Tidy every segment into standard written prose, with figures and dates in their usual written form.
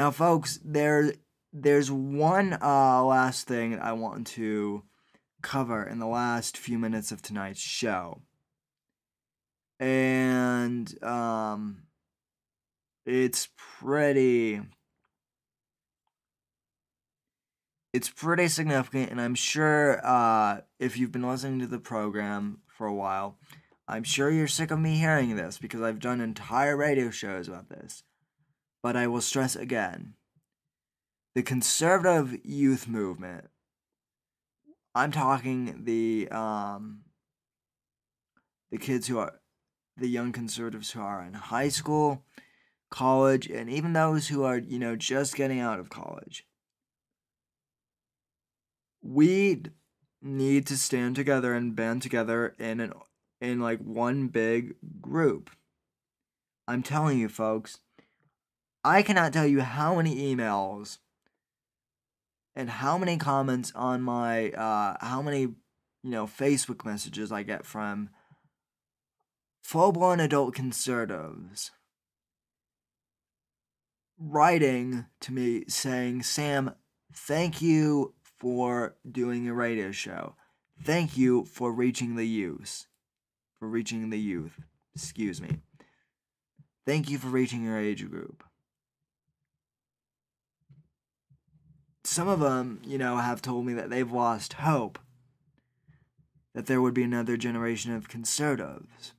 Now, folks, there's one last thing I want to cover in the last few minutes of tonight's show. And it's pretty significant, and I'm sure if you've been listening to the program for a while, I'm sure you're sick of me hearing this because I've done entire radio shows about this. But I will stress again, the conservative youth movement, I'm talking the kids who are, the young conservatives who are in high school, college, and even those who are, just getting out of college. We need to stand together and band together in one big group. I'm telling you, folks, I cannot tell you how many emails and how many comments on my how many Facebook messages I get from full-blown adult conservatives writing to me saying, "Sam, thank you for doing a radio show. Thank you for reaching the youth. Excuse me. Thank you for reaching your age group." Some of them, have told me that they've lost hope that there would be another generation of conservatives.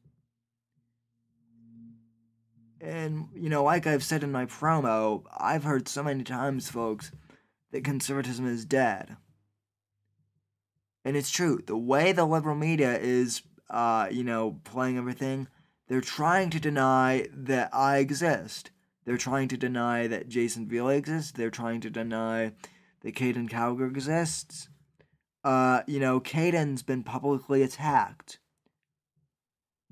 And, like I've said in my promo, I've heard so many times, folks, that conservatism is dead. And it's true. The way the liberal media is, playing everything, they're trying to deny that I exist. They're trying to deny that Jason Vila exists. They're trying to deny that Caden Cowger exists. Caden's been publicly attacked.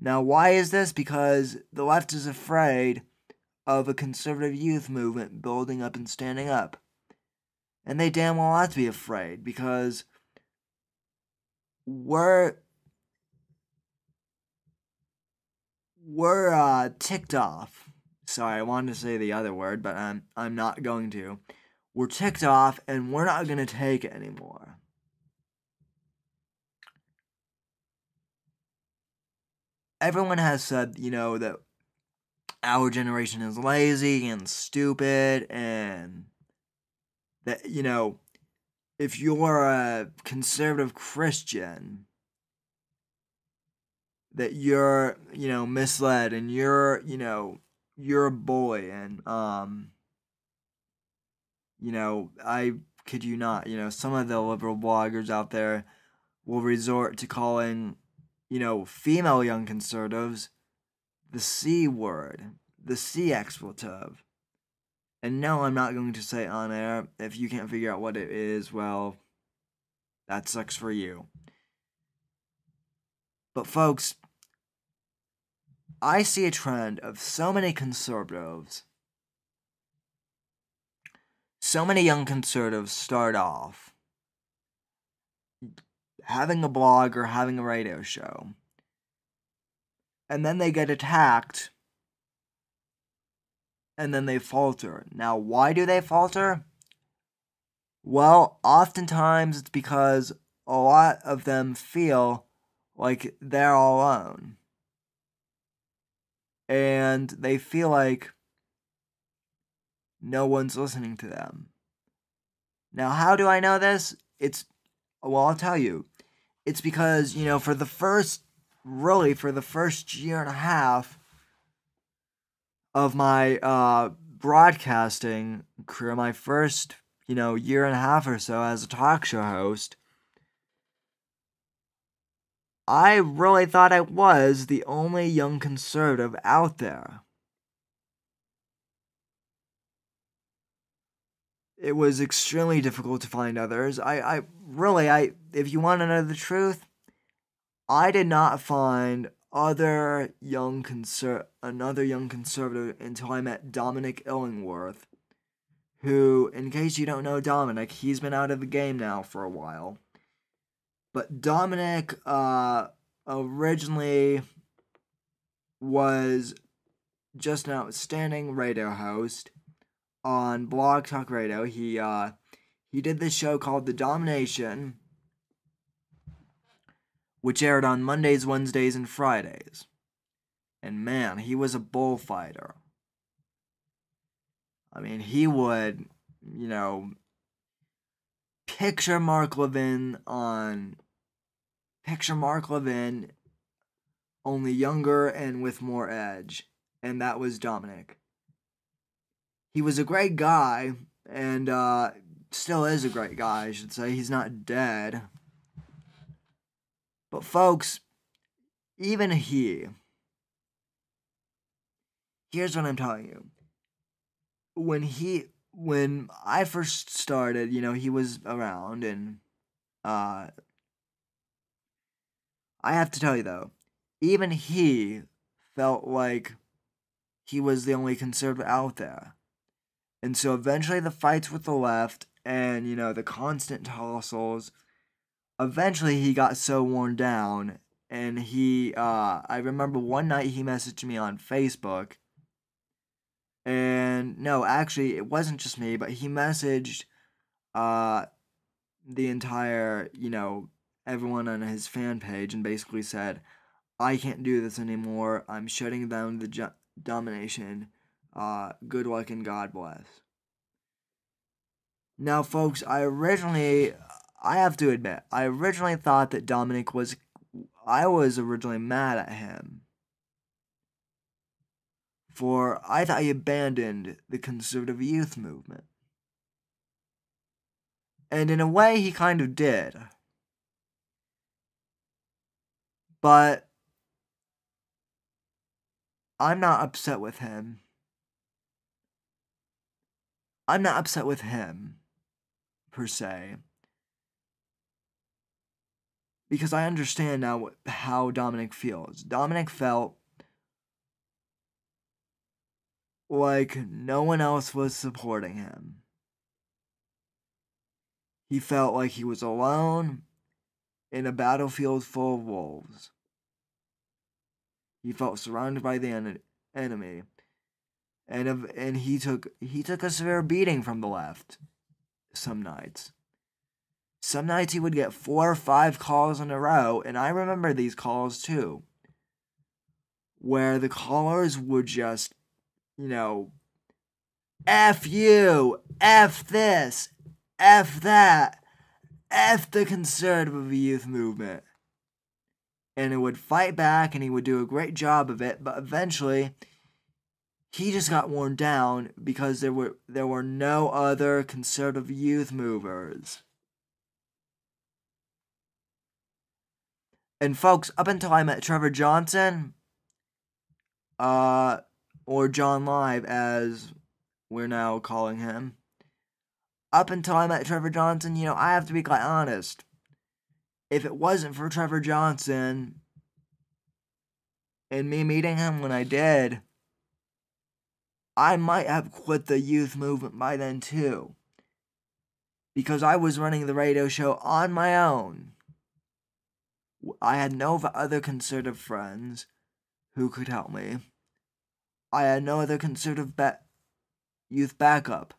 Now, why is this? Because the left is afraid of a conservative youth movement building up and standing up. And they damn well ought to be afraid, because we're ticked off. Sorry, I wanted to say the other word, but I'm not going to. We're ticked off, and we're not going to take it anymore. Everyone has said, that our generation is lazy and stupid, and that, if you're a conservative Christian, that you're, misled, and you're a bully, and, I kid you not, some of the liberal bloggers out there will resort to calling, female young conservatives the C word, the C expletive. And no, I'm not going to say it on air. If you can't figure out what it is, well, that sucks for you. But folks, I see a trend of so many conservatives, so many young conservatives start off having a blog or having a radio show, and then they get attacked, and then they falter. Now, why do they falter? Well, oftentimes it's because a lot of them feel like they're all alone. And they feel like no one's listening to them. Now, how do I know this? I'll tell you. It's because, for the first year and a half of my broadcasting career, my first, year and a half or so as a talk show host, I really thought I was the only young conservative out there. It was extremely difficult to find others. If you want to know the truth, I did not find another young conservative until I met Dominic Illingworth, who, in case you don't know Dominic, he's been out of the game now for a while. But Dominic originally was just an outstanding radio host, on Blog Talk Radio. He did this show called The Domination, which aired on Mondays, Wednesdays, and Fridays. And man, he was a bullfighter. I mean, he would, picture Mark Levin, only younger and with more edge. And that was Dominic. He was a great guy, and still is a great guy, I should say. He's not dead. But folks, even here's what I'm telling you. When I first started, he was around, and I have to tell you though, even he felt like he was the only conservative out there. And so eventually the fights with the left and, the constant tussles, eventually he got so worn down, and I remember one night he messaged me on Facebook, and no, actually, it wasn't just me, but he messaged, the entire, everyone on his fan page, and basically said, I can't do this anymore, I'm shutting down the Domination, good luck and God bless. Now, folks, I have to admit, I originally thought that I was originally mad at him. For I thought he abandoned the conservative youth movement. And in a way, he kind of did. But I'm not upset with him. I'm not upset with him, per se. Because I understand now how Dominic feels. Dominic felt like no one else was supporting him. He felt like he was alone in a battlefield full of wolves. He felt surrounded by the enemy. And he took a severe beating from the left some nights. Some nights he would get 4 or 5 calls in a row, and I remember these calls too, where the callers would just, F you, F this, F that, F the conservative youth movement. And it would fight back, and he would do a great job of it, but eventually he just got worn down because there were no other conservative youth movers. And folks, up until I met Trevor Johnson, or John Live as we're now calling him, up until I met Trevor Johnson, I have to be quite honest. If it wasn't for Trevor Johnson and me meeting him when I did, I might have quit the youth movement by then too. Because I was running the radio show on my own. I had no other conservative friends who could help me. I had no other conservative youth backup.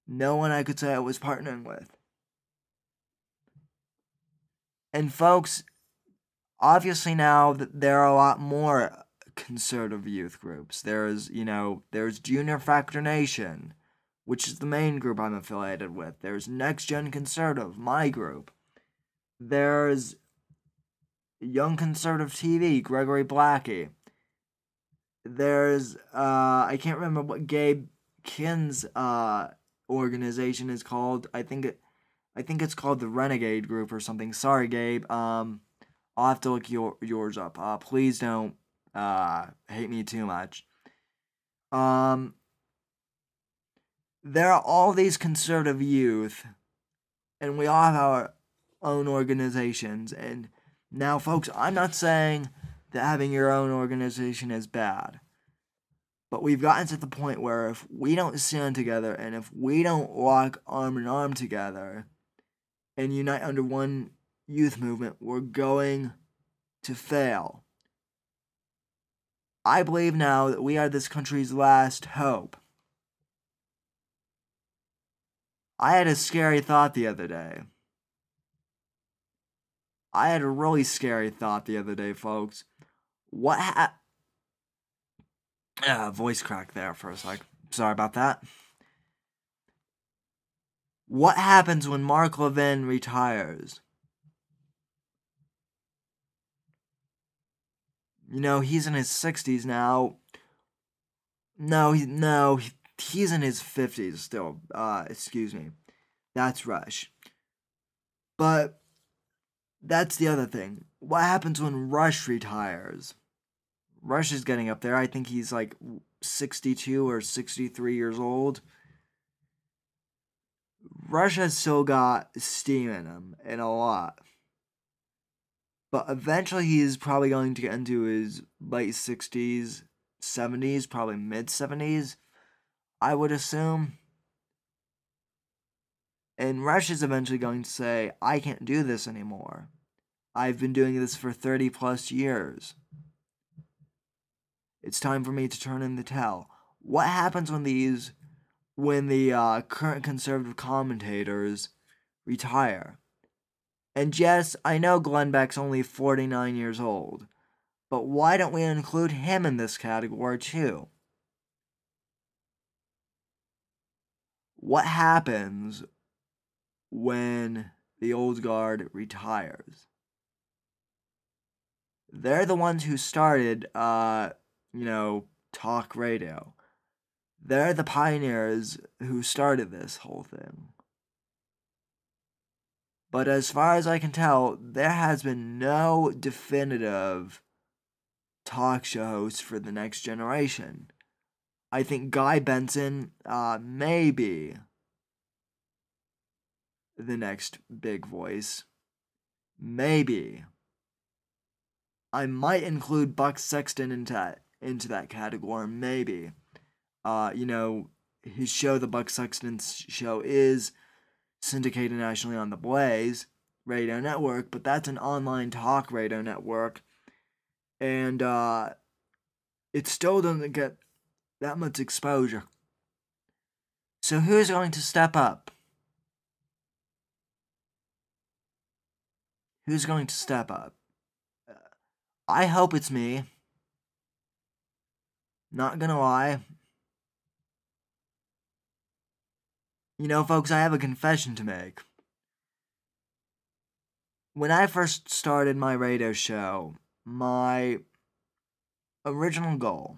No one I could say I was partnering with. And folks, obviously now there are a lot more conservative youth groups. There's Junior Factor Nation, which is the main group I'm affiliated with. There's Next Gen Conservative, my group. There's Young Conservative TV, Gregory Blackie. There's, I can't remember what Gabe Kinn's organization is called. I think it's called the Renegade Group or something. Sorry, Gabe. I'll have to look yours up. Please don't hate me too much. There are all these conservative youth, and we all have our own organizations. And now, folks, I'm not saying that having your own organization is bad, but we've gotten to the point where if we don't stand together and if we don't walk arm in arm together and unite under one youth movement, we're going to fail. I believe now that we are this country's last hope. I had a scary thought the other day. I had a really scary thought the other day, folks. Voice crack there for a sec. Sorry about that. What happens when Mark Levin retires? You know, he's in his 60s now. No, he's in his 50s still. Excuse me. That's Rush. But that's the other thing. What happens when Rush retires? Rush is getting up there. I think he's like 62 or 63 years old. Rush has still got steam in him, and a lot. But eventually he's probably going to get into his late 60s, 70s, probably mid 70s, I would assume. And Rush is eventually going to say, I can't do this anymore. I've been doing this for 30 plus years. It's time for me to turn in the towel. What happens when the current conservative commentators retire? And yes, I know Glenn Beck's only 49 years old, but why don't we include him in this category too? What happens when the old guard retires? They're the ones who started, talk radio. They're the pioneers who started this whole thing. But as far as I can tell, there has been no definitive talk show host for the next generation. I think Guy Benson may be the next big voice. Maybe. I might include Buck Sexton into that category, maybe. His show, The Buck Sexton Show, is syndicated nationally on the Blaze radio network, but that's an online talk radio network, and it still doesn't get that much exposure. So who's going to step up? Who's going to step up? I hope it's me. Not gonna lie. You know, folks, I have a confession to make. When I first started my radio show, my original goal,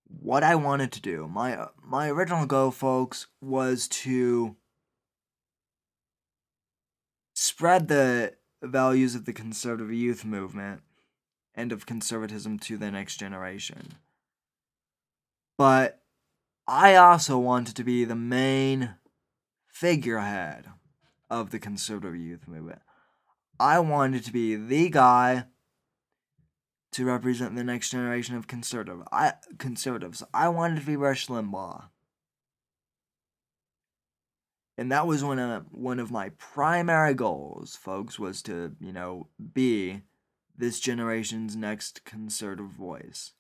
what I wanted to do, my original goal, folks, was to spread the values of the conservative youth movement and of conservatism to the next generation. But I also wanted to be the main figurehead of the conservative youth movement. I wanted to be the guy to represent the next generation of conservatives. I wanted to be Rush Limbaugh. And that was one of my primary goals, folks, was to, be this generation's next conservative voice.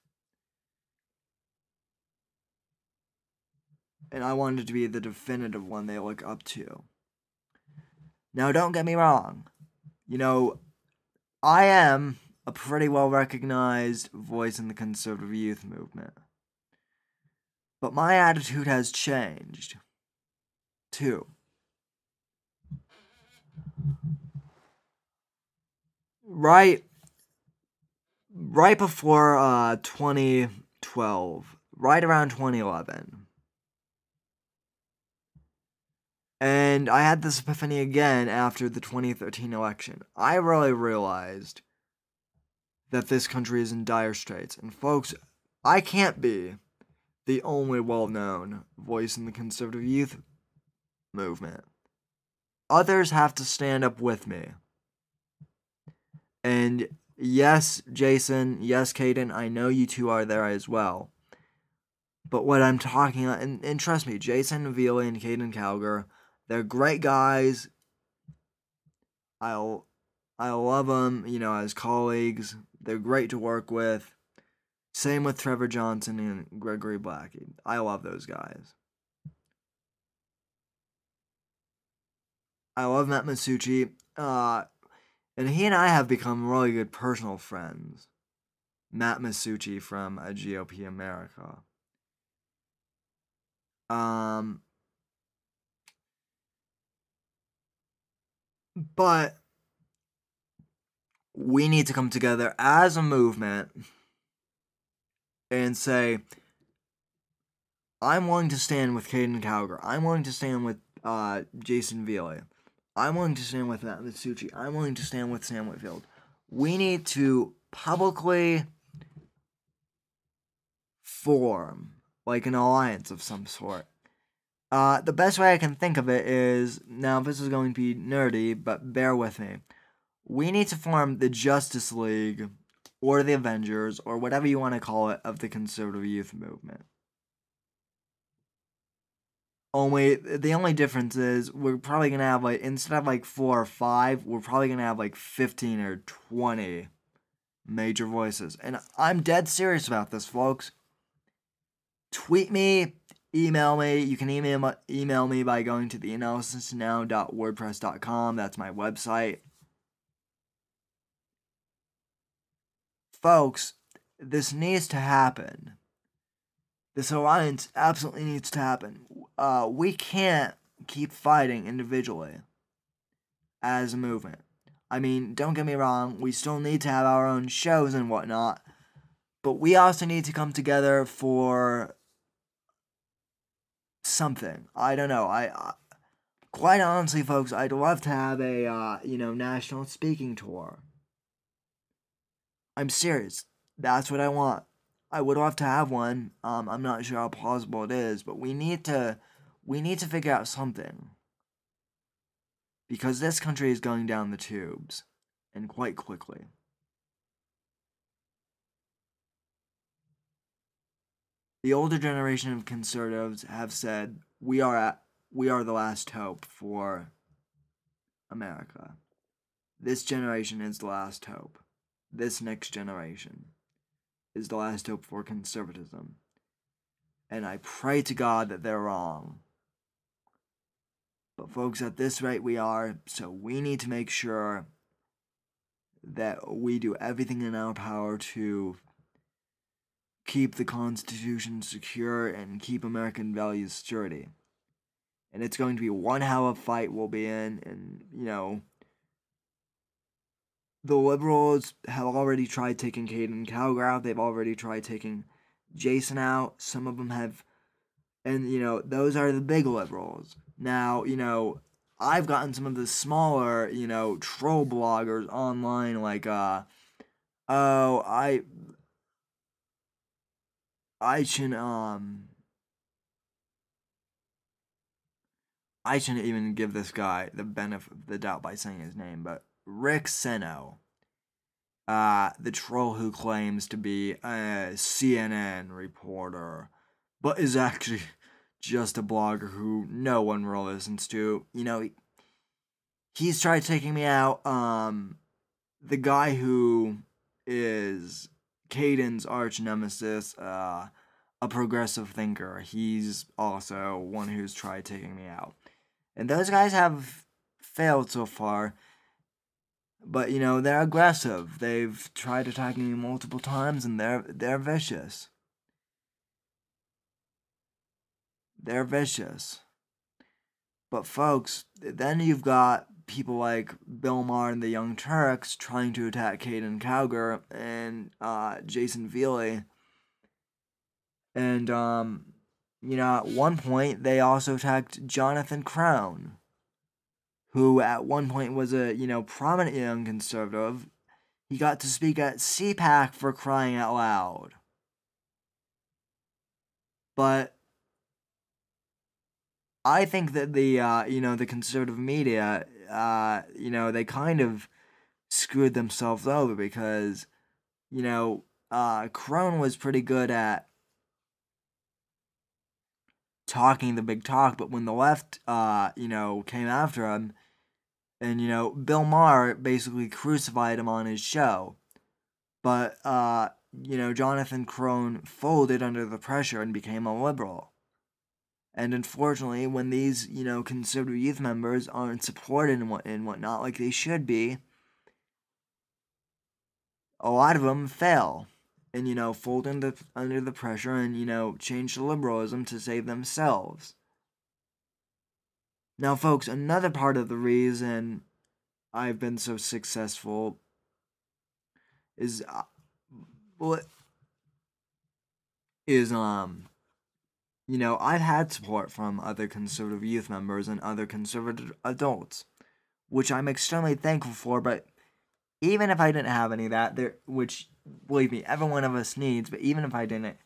And I wanted to be the definitive one they look up to. Now, don't get me wrong. I am a pretty well-recognized voice in the conservative youth movement. But my attitude has changed, too. Right before 2012, right around 2011. And I had this epiphany again after the 2013 election. I really realized that this country is in dire straits. And folks, I can't be the only well-known voice in the conservative youth movement. Others have to stand up with me. And yes, Jason, yes, Caden, I know you two are there as well. But what I'm talking about, and trust me, Jason Veely and Caden Calgar, they're great guys. I love them, as colleagues. They're great to work with. Same with Trevor Johnson and Gregory Blackie. I love those guys. I love Matt Masucci. And he and I have become really good personal friends. Matt Masucci from GOP America. But we need to come together as a movement and say, I'm willing to stand with Caden Cowger. I'm willing to stand with Jason Veely. I'm willing to stand with Matt Masucci. I'm willing to stand with Sam Whitfield. We need to publicly form like an alliance of some sort. The best way I can think of it is, now this is going to be nerdy, but bear with me. We need to form the Justice League, or the Avengers, or whatever you want to call it, of the conservative youth movement. The only difference is we're probably going to have, like, instead of like 4 or 5, we're probably going to have like 15 or 20 major voices. And I'm dead serious about this, folks. Tweet me, email me. You can email me by going to theanalysisnow.wordpress.com. That's my website. Folks, this needs to happen. This alliance absolutely needs to happen. We can't keep fighting individually as a movement. I mean, don't get me wrong, we still need to have our own shows and whatnot, but we also need to come together for something. I don't know. I quite honestly, folks, I'd love to have a national speaking tour. I'm serious. That's what I want. I would love to have one. I'm not sure how plausible it is, but we need to figure out something. Because this country is going down the tubes, and quite quickly. The older generation of conservatives have said, we are the last hope for America. This generation is the last hope. This next generation is the last hope for conservatism. And I pray to God that they're wrong. But folks, at this rate we are, so we need to make sure that we do everything in our power to keep the Constitution secure and keep American values sturdy. And it's going to be one hell of a fight we'll be in, and, the liberals have already tried taking Caden Cowger out. They've already tried taking Jason out. Some of them have, and, those are the big liberals. Now, I've gotten some of the smaller, troll bloggers online, like, I shouldn't even give this guy the benefit of the doubt by saying his name, but Rick Seno, the troll who claims to be a CNN reporter, but is actually just a blogger who no one really listens to. He's tried taking me out. The guy who is Caden's arch nemesis, a progressive thinker, he's also one who's tried taking me out. And those guys have failed so far. But, they're aggressive. They've tried attacking me multiple times, and they're vicious. They're vicious. But, folks, then you've got people like Bill Maher and the Young Turks trying to attack Caden Cowger and Jason Veely. And, at one point, they also attacked Jonathan Crown, who at one point was a, prominent young conservative. He got to speak at CPAC, for crying out loud. But I think that the conservative media, they kind of screwed themselves over because, Crone was pretty good at talking the big talk, but when the left, came after him, and, Bill Maher basically crucified him on his show. But, Jonathan Crone folded under the pressure and became a liberal. And unfortunately, when these, conservative youth members aren't supported and whatnot like they should be, a lot of them fail and, fold under the pressure and, change to liberalism to save themselves. Now, folks, another part of the reason I've been so successful is, I've had support from other conservative youth members and other conservative adults, which I'm extremely thankful for, but even if I didn't have any of that, which, believe me, every one of us needs, but even if I didn't,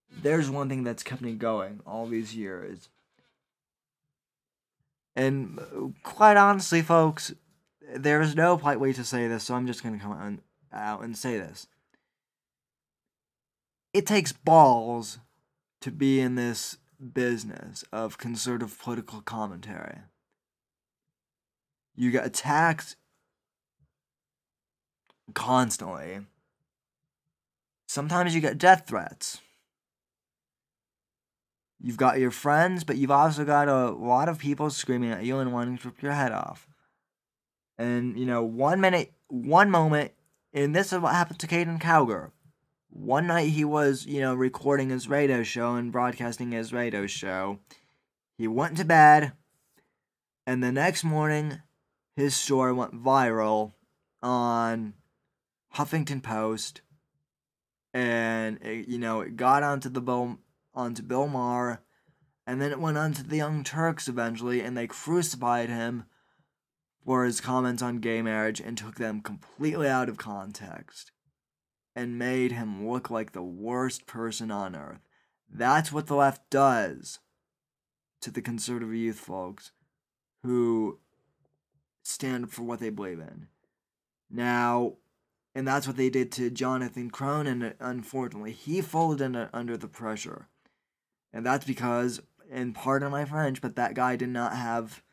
there's one thing that's kept me going all these years. And quite honestly, folks, there is no polite way to say this, so I'm just going to come out and say this. It takes balls to be in this business of conservative political commentary. You get attacked constantly. Sometimes you get death threats. You've got your friends, but you've also got a lot of people screaming at you and wanting to rip your head off. And, 1 moment, and this is what happened to Caden Cowger. One night he was, recording his radio show and broadcasting his radio show. He went to bed, and the next morning, his story went viral on Huffington Post, and it got onto Bill Maher, and then it went on to the Young Turks eventually, and they crucified him for his comments on gay marriage and took them completely out of context and made him look like the worst person on earth. That's what the left does to the conservative youth folks who stand up for what they believe in. Now, and that's what they did to Jonathan Crone, and unfortunately, he folded under the pressure. And that's because, and pardon my French, but that guy did not have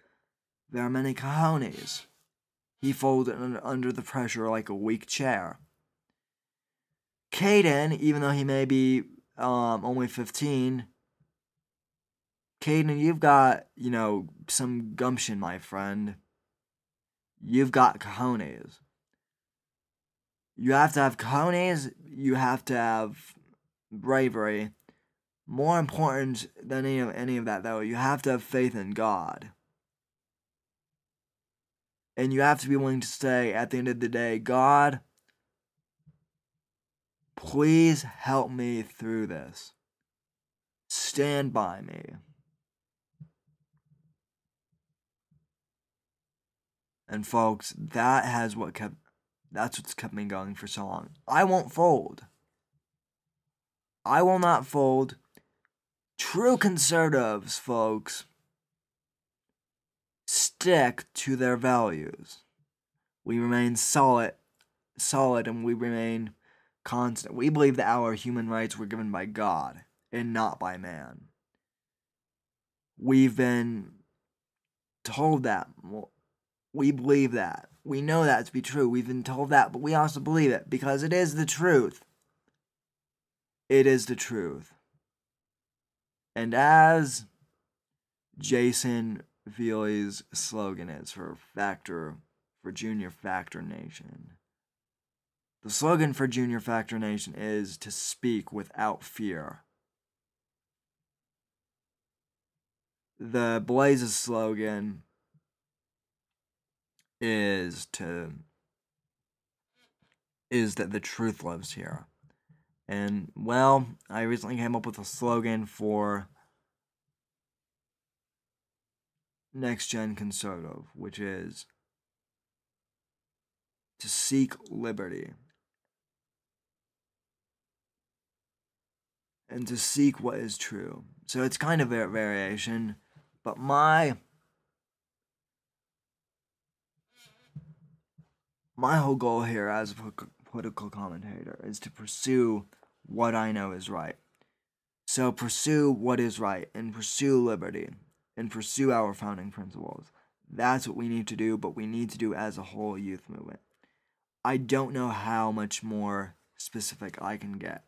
very many cojones. He folded under the pressure like a weak chair. Caden, even though he may be only 15, Caden, you've got, some gumption, my friend. You've got cojones. You have to have cojones, you have to have bravery. More important than any of that, though, you have to have faith in God. And you have to be willing to say, at the end of the day, God, please help me through this. Stand by me. And folks, that's what's kept me going for so long. I won't fold. I will not fold. True conservatives, folks, stick to their values. We remain solid, and we remain constant. We believe that our human rights were given by God and not by man. We've been told that. We believe that. We know that to be true. We've been told that, but we also believe it because it is the truth. It is the truth. And as Jason Feely's slogan is for Junior Factor Nation, the slogan for Junior Factor Nation is to speak without fear. The Blaze's slogan is that the truth lives here. And, well, I recently came up with a slogan for Next Gen Conservative, which is to seek liberty. And to seek what is true. So it's kind of a variation, but my whole goal here as a political commentator is to pursue what I know is right. So pursue what is right, and pursue liberty, and pursue our founding principles. That's what we need to do, but we need to do as a whole youth movement. I don't know how much more specific I can get.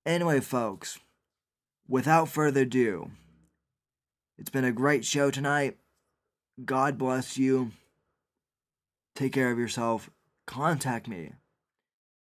Anyway, folks, without further ado, It's been a great show tonight. God bless you. Take care of yourself. Contact me